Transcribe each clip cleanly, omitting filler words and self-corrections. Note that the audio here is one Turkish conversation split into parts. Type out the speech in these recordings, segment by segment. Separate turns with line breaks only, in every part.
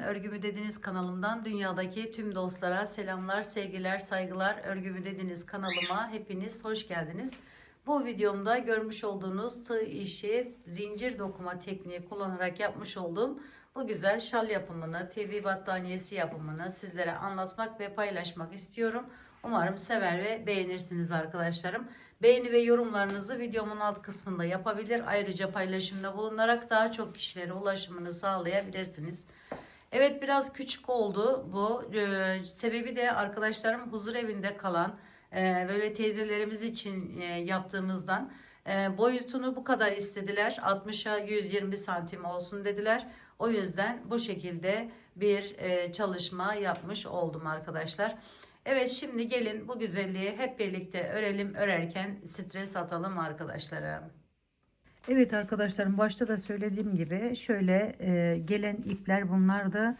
Örgümü Dediniz kanalımdan dünyadaki tüm dostlara selamlar, sevgiler, saygılar. Örgümü Dediniz kanalıma hepiniz hoş geldiniz. Bu videomda görmüş olduğunuz tığ işi zincir dokuma tekniği kullanarak yapmış olduğum bu güzel şal yapımını, TV battaniyesi yapımını sizlere anlatmak ve paylaşmak istiyorum. Umarım sever ve beğenirsiniz arkadaşlarım. Beğeni ve yorumlarınızı videomun alt kısmında yapabilir. Ayrıca paylaşımda bulunarak daha çok kişilere ulaşımını sağlayabilirsiniz. Evet, biraz küçük oldu bu. Sebebi de arkadaşlarım huzur evinde kalan böyle teyzelerimiz için yaptığımızdan boyutunu bu kadar istediler. 60'a 120 santim olsun dediler. O yüzden bu şekilde bir çalışma yapmış oldum arkadaşlar. Evet, şimdi gelin bu güzelliği hep birlikte örelim. Örerken stres atalım arkadaşlarım. Evet arkadaşlarım, başta da söylediğim gibi şöyle gelen ipler, bunlar da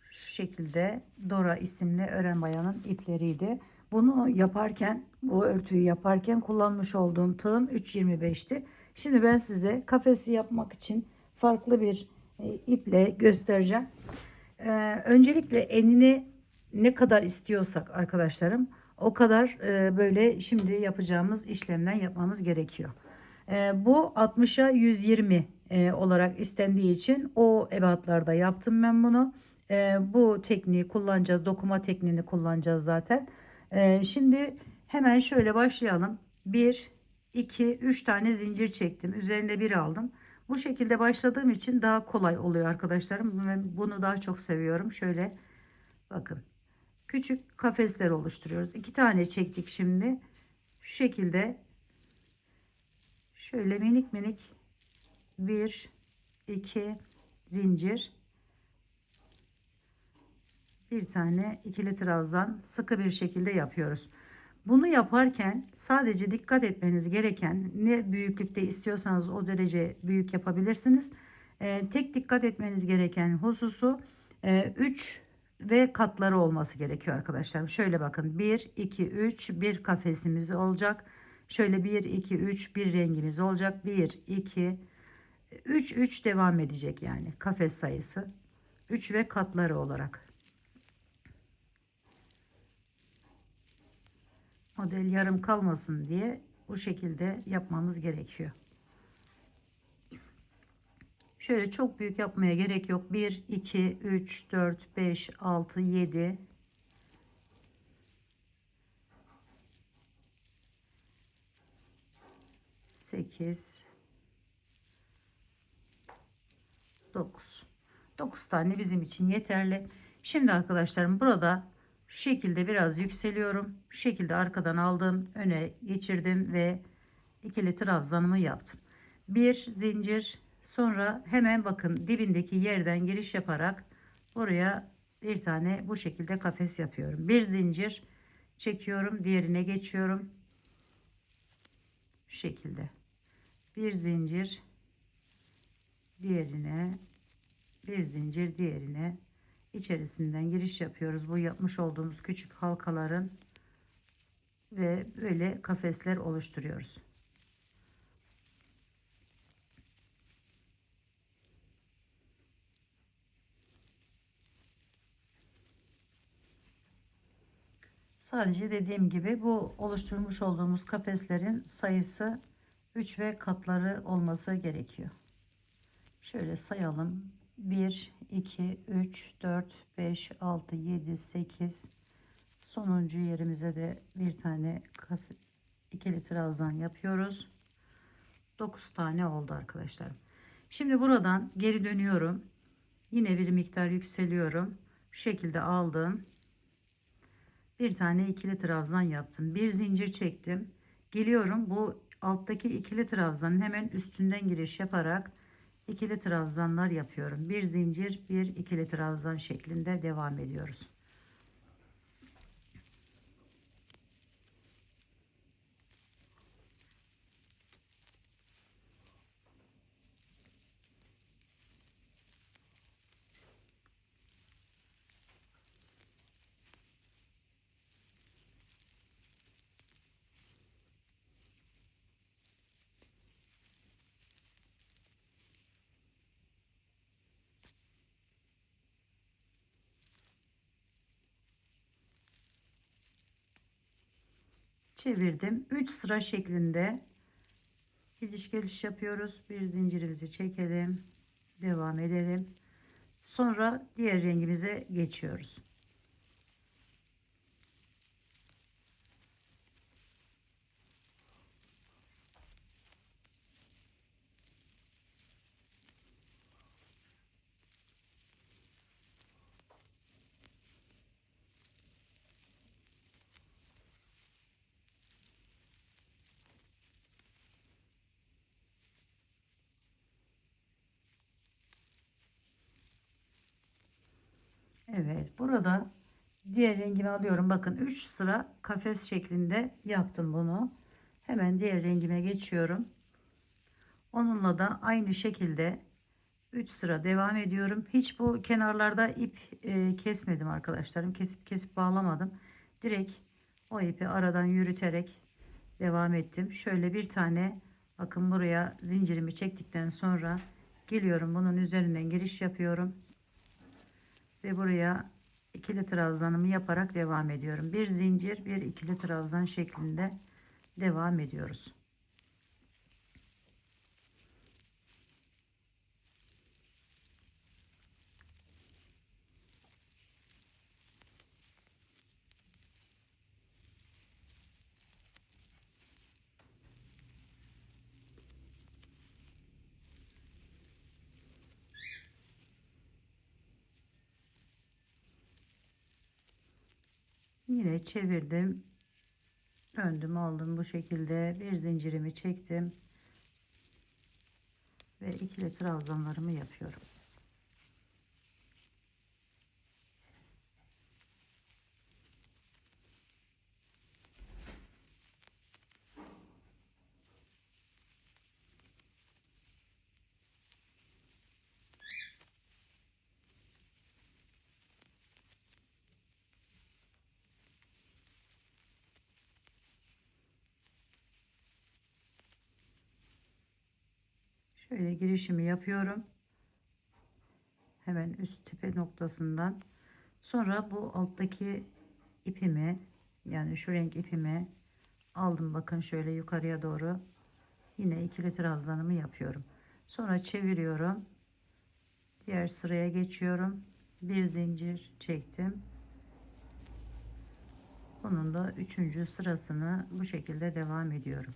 şu şekilde Dora isimli ören bayanın ipleriydi. Bunu yaparken, bu örtüyü yaparken kullanmış olduğum tığım 3.25'ti. Şimdi ben size kafesi yapmak için farklı bir iple göstereceğim. Öncelikle enini ne kadar istiyorsak arkadaşlarım o kadar böyle şimdi yapacağımız işlemden yapmamız gerekiyor. Bu 60'a 120 olarak istendiği için o ebatlarda yaptım ben bunu. Bu tekniği kullanacağız. Dokuma tekniğini kullanacağız zaten. Şimdi hemen şöyle başlayalım. 1, 2, 3 tane zincir çektim. Üzerine bir aldım. Bu şekilde başladığım için daha kolay oluyor arkadaşlarım. Ben bunu daha çok seviyorum. Şöyle bakın. Küçük kafesler oluşturuyoruz. 2 tane çektik şimdi. Şu şekilde şöyle minik minik 1, 2 zincir, bir tane ikili trabzan sıkı bir şekilde yapıyoruz. Bunu yaparken sadece dikkat etmeniz gereken, ne büyüklükte istiyorsanız o derece büyük yapabilirsiniz. Tek dikkat etmeniz gereken hususu 3 ve katları olması gerekiyor arkadaşlar. Şöyle bakın, 1 2 3 bir kafesimiz olacak. Şöyle 1 2 3 bir rengimiz olacak. 1 2 3 3 devam edecek, yani kafes sayısı 3 ve katları olarak. Model yarım kalmasın diye bu şekilde yapmamız gerekiyor. Şöyle çok büyük yapmaya gerek yok. 1 2 3 4 5 6 7 8 9 9 tane bizim için yeterli. Şimdi arkadaşlarım, burada şu şekilde biraz yükseliyorum. Şu şekilde arkadan aldım, öne geçirdim ve ikili trabzanımı yaptım. Bir zincir, sonra hemen bakın dibindeki yerden giriş yaparak buraya bir tane bu şekilde kafes yapıyorum. Bir zincir çekiyorum, diğerine geçiyorum. Şu şekilde bir zincir, diğerine, bir zincir, diğerine, içerisinden giriş yapıyoruz bu yapmış olduğumuz küçük halkaların ve böyle kafesler oluşturuyoruz. Sadece dediğim gibi bu oluşturmuş olduğumuz kafeslerin sayısı 3 ve katları olması gerekiyor. Şöyle sayalım. 1 2 3 4 5 6 7 8, sonuncu yerimize de bir tane ikili trabzan yapıyoruz. 9 tane oldu arkadaşlar. Şimdi buradan geri dönüyorum. Yine bir miktar yükseliyorum. Şu şekilde aldım. Bir tane ikili trabzan yaptım. Bir zincir çektim. Geliyorum, bu alttaki ikili trabzanın hemen üstünden giriş yaparak ikili trabzanlar yapıyorum. Bir zincir, bir ikili trabzan şeklinde devam ediyoruz. çevirdim. 3 sıra şeklinde gidiş geliş yapıyoruz. Bir zincirimizi çekelim. Devam edelim. Sonra diğer rengimize geçiyoruz. Evet, burada diğer rengimi alıyorum. Bakın 3 sıra kafes şeklinde yaptım bunu. Hemen diğer rengime geçiyorum. Onunla da aynı şekilde 3 sıra devam ediyorum. Hiç bu kenarlarda ip kesmedim arkadaşlarım. Kesip bağlamadım. Direkt o ipi aradan yürüterek devam ettim. Şöyle bir tane, bakın buraya zincirimi çektikten sonra geliyorum. Bunun üzerinden giriş yapıyorum. Ve buraya ikili trabzanımı yaparak devam ediyorum. Bir zincir, bir ikili trabzan şeklinde devam ediyoruz. Yine çevirdim, döndüm, aldım bu şekilde, bir zincirimi çektim ve ikili trabzanlarımı yapıyorum. Şöyle girişimi yapıyorum. Hemen üst tepe noktasından. Sonra bu alttaki ipimi, yani şu renk ipimi aldım. Bakın şöyle yukarıya doğru yine ikili trabzanımı yapıyorum. Sonra çeviriyorum. Diğer sıraya geçiyorum. Bir zincir çektim. Bunun da 3. sırasını bu şekilde devam ediyorum.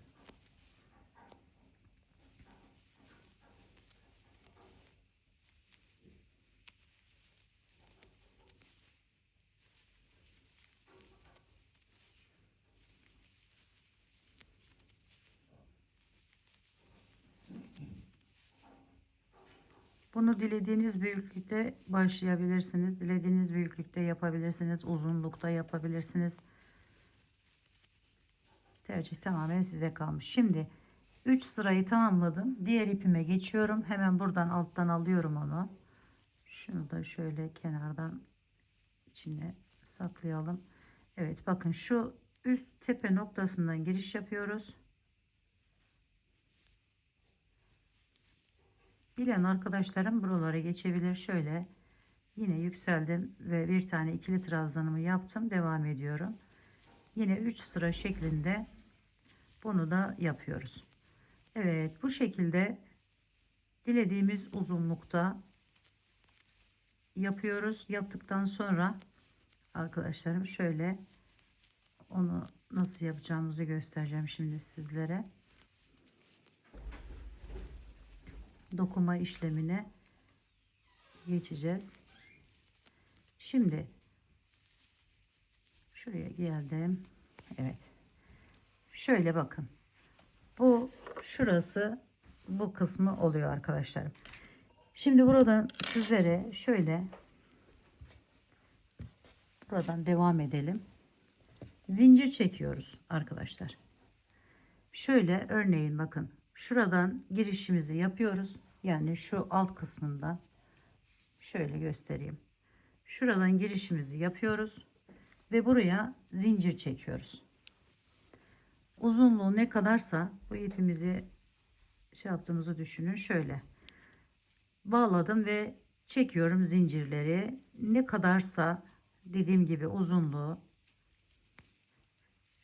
Bunu dilediğiniz büyüklükte başlayabilirsiniz. Dilediğiniz büyüklükte yapabilirsiniz. Uzunlukta yapabilirsiniz. Tercih tamamen size kalmış. Şimdi 3 sırayı tamamladım. Diğer ipime geçiyorum. Hemen buradan alttan alıyorum onu. Şunu da şöyle kenardan içine saklayalım. Evet, bakın şu üst tepe noktasından giriş yapıyoruz. Bilen arkadaşlarım buralara geçebilir. Şöyle yine yükseldim ve bir tane ikili trabzanımı yaptım. Devam ediyorum. Yine 3 sıra şeklinde bunu da yapıyoruz. Evet, bu şekilde dilediğimiz uzunlukta yapıyoruz. Yaptıktan sonra arkadaşlarım şöyle onu nasıl yapacağımızı göstereceğim şimdi sizlere. Dokuma işlemine geçeceğiz. Şimdi şuraya geldim. Evet. Şöyle bakın. Bu şurası, bu kısmı oluyor arkadaşlarım. Şimdi buradan sizlere şöyle buradan devam edelim. Zincir çekiyoruz arkadaşlar. Şöyle örneğin bakın. Şuradan girişimizi yapıyoruz. Yani şu alt kısmından şöyle göstereyim. Şuradan girişimizi yapıyoruz ve buraya zincir çekiyoruz. Uzunluğu ne kadarsa bu ipimizi şey yaptığımızı düşünün. Şöyle bağladım ve çekiyorum zincirleri. Ne kadarsa dediğim gibi uzunluğu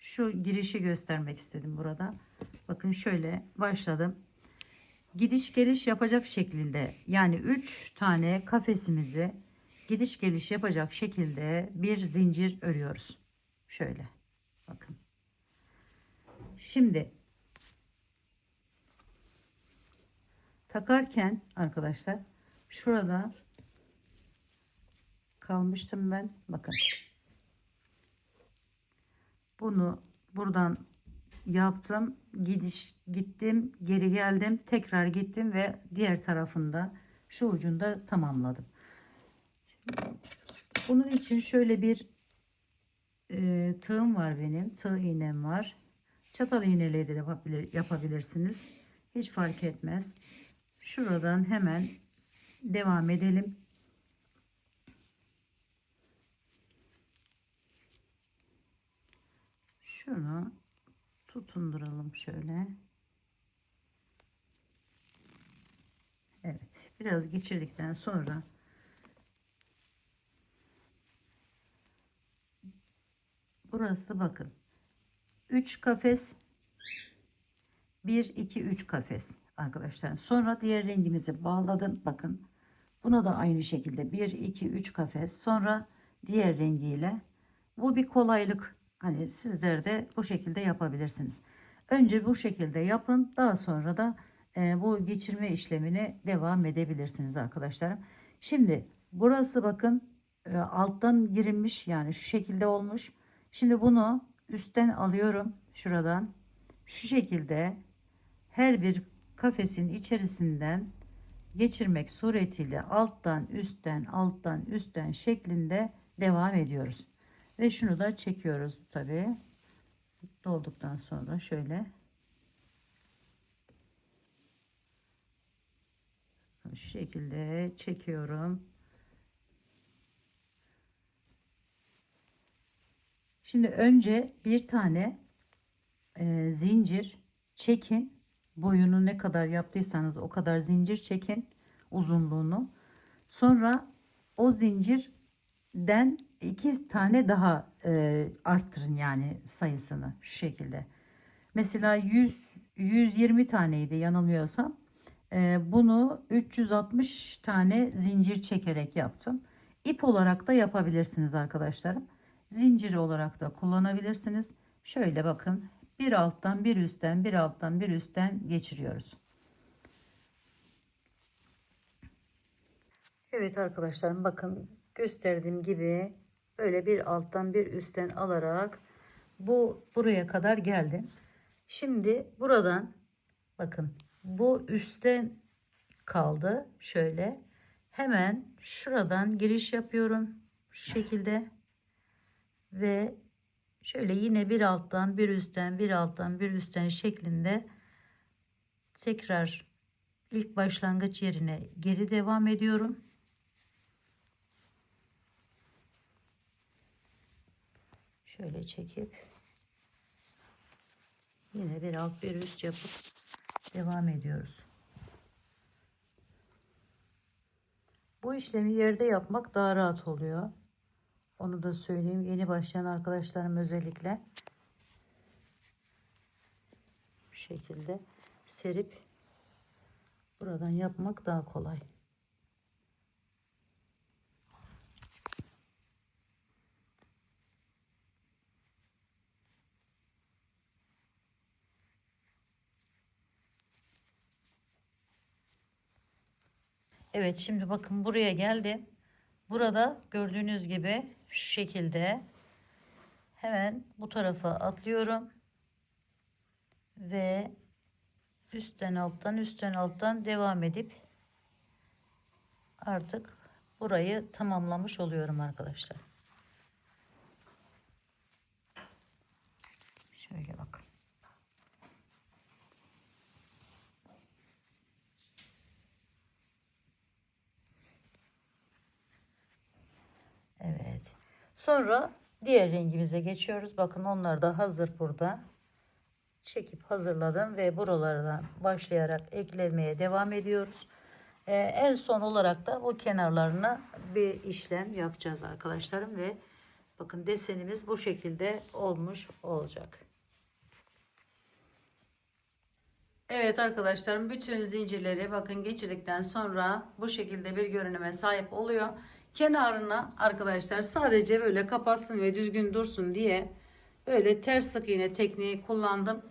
şu girişi göstermek istedim burada. Bakın şöyle başladım. Gidiş geliş yapacak şekilde, yani 3 tane kafesimizi gidiş geliş yapacak şekilde bir zincir örüyoruz. Şöyle bakın. Şimdi takarken arkadaşlar şurada kalmıştım ben. Bakın. Bunu buradan yaptım. Gittim, geri geldim, tekrar gittim ve diğer tarafında şu ucunda tamamladım. Bunun için şöyle bir tığım var benim. Tığ iğnem var. Çatal iğneleri de yapabilirsiniz. Hiç fark etmez. Şuradan hemen devam edelim. Şunu tutunduralım şöyle. Evet, biraz geçirdikten sonra burası bakın 3 kafes, 1 2 3 kafes arkadaşlar. Sonra diğer rengimizi bağladım. Bakın buna da aynı şekilde 1 2 3 kafes, sonra diğer rengiyle. Bu bir kolaylık, hani sizler de bu şekilde yapabilirsiniz. Önce bu şekilde yapın, daha sonra da bu geçirme işlemine devam edebilirsiniz arkadaşlarım. Şimdi burası bakın alttan girilmiş, yani şu şekilde olmuş. Şimdi bunu üstten alıyorum, şuradan şu şekilde her bir kafesin içerisinden geçirmek suretiyle alttan üstten alttan üstten şeklinde devam ediyoruz. Ve şunu da çekiyoruz tabi. Dolduktan sonra şöyle şu şekilde çekiyorum. Şimdi önce bir tane zincir çekin. Boyunu ne kadar yaptıysanız o kadar zincir çekin, uzunluğunu. Sonra o zincirden 2 tane daha arttırın, yani sayısını şu şekilde. Mesela 120 taneydi yanılmıyorsam. Bunu 360 tane zincir çekerek yaptım. İp olarak da yapabilirsiniz arkadaşlarım. Zincir olarak da kullanabilirsiniz. Şöyle bakın, bir alttan bir üstten, bir alttan bir üstten geçiriyoruz. Evet arkadaşlarım, bakın gösterdiğim gibi böyle bir alttan bir üstten alarak buraya kadar geldim. Şimdi buradan bakın, bu üstten kaldı. Şöyle hemen şuradan giriş yapıyorum şu şekilde ve şöyle yine bir alttan bir üstten, bir alttan bir üstten şeklinde tekrar ilk başlangıç yerine geri devam ediyorum. Şöyle çekip yine bir alt bir üst yapıp devam ediyoruz. Bu işlemi yerde yapmak daha rahat oluyor. Onu da söyleyeyim. Yeni başlayan arkadaşlarım özellikle bu şekilde serip buradan yapmak daha kolay. Evet, şimdi bakın buraya geldim. Burada gördüğünüz gibi şu şekilde hemen bu tarafa atlıyorum ve üstten alttan üstten alttan devam edip artık burayı tamamlamış oluyorum arkadaşlar. Şöyle bakın. Evet. Sonra diğer rengimize geçiyoruz. Bakın onlar da hazır burada. Çekip hazırladım ve buralardan başlayarak eklemeye devam ediyoruz. En son olarak da bu kenarlarına bir işlem yapacağız arkadaşlarım ve Bakın desenimiz bu şekilde olmuş olacak. Evet arkadaşlarım, bütün zincirleri bakın geçirdikten sonra bu şekilde bir görünüme sahip oluyor. Kenarına arkadaşlar sadece böyle kapatsın ve düzgün dursun diye böyle ters sık iğne tekniği kullandım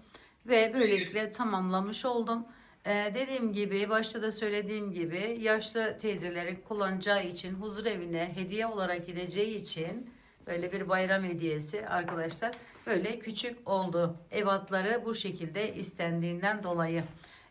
ve böylelikle tamamlamış oldum. Dediğim gibi, başta da söylediğim gibi, yaşlı teyzelerin kullanacağı için, huzur evine hediye olarak gideceği için böyle bir bayram hediyesi arkadaşlar. Böyle küçük oldu. Ebatları bu şekilde istendiğinden dolayı.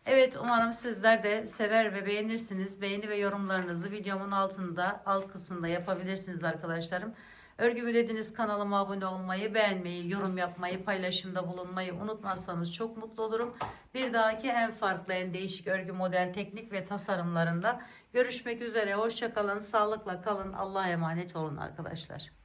Evet, umarım sizler de sever ve beğenirsiniz. Beğeni ve yorumlarınızı videomun altında, alt kısmında yapabilirsiniz arkadaşlarım. Örgümü dediniz kanalıma abone olmayı, beğenmeyi, yorum yapmayı, paylaşımda bulunmayı unutmazsanız çok mutlu olurum. Bir dahaki en farklı, en değişik örgü model, teknik ve tasarımlarında görüşmek üzere. Hoşça kalın, sağlıkla kalın. Allah'a emanet olun arkadaşlar.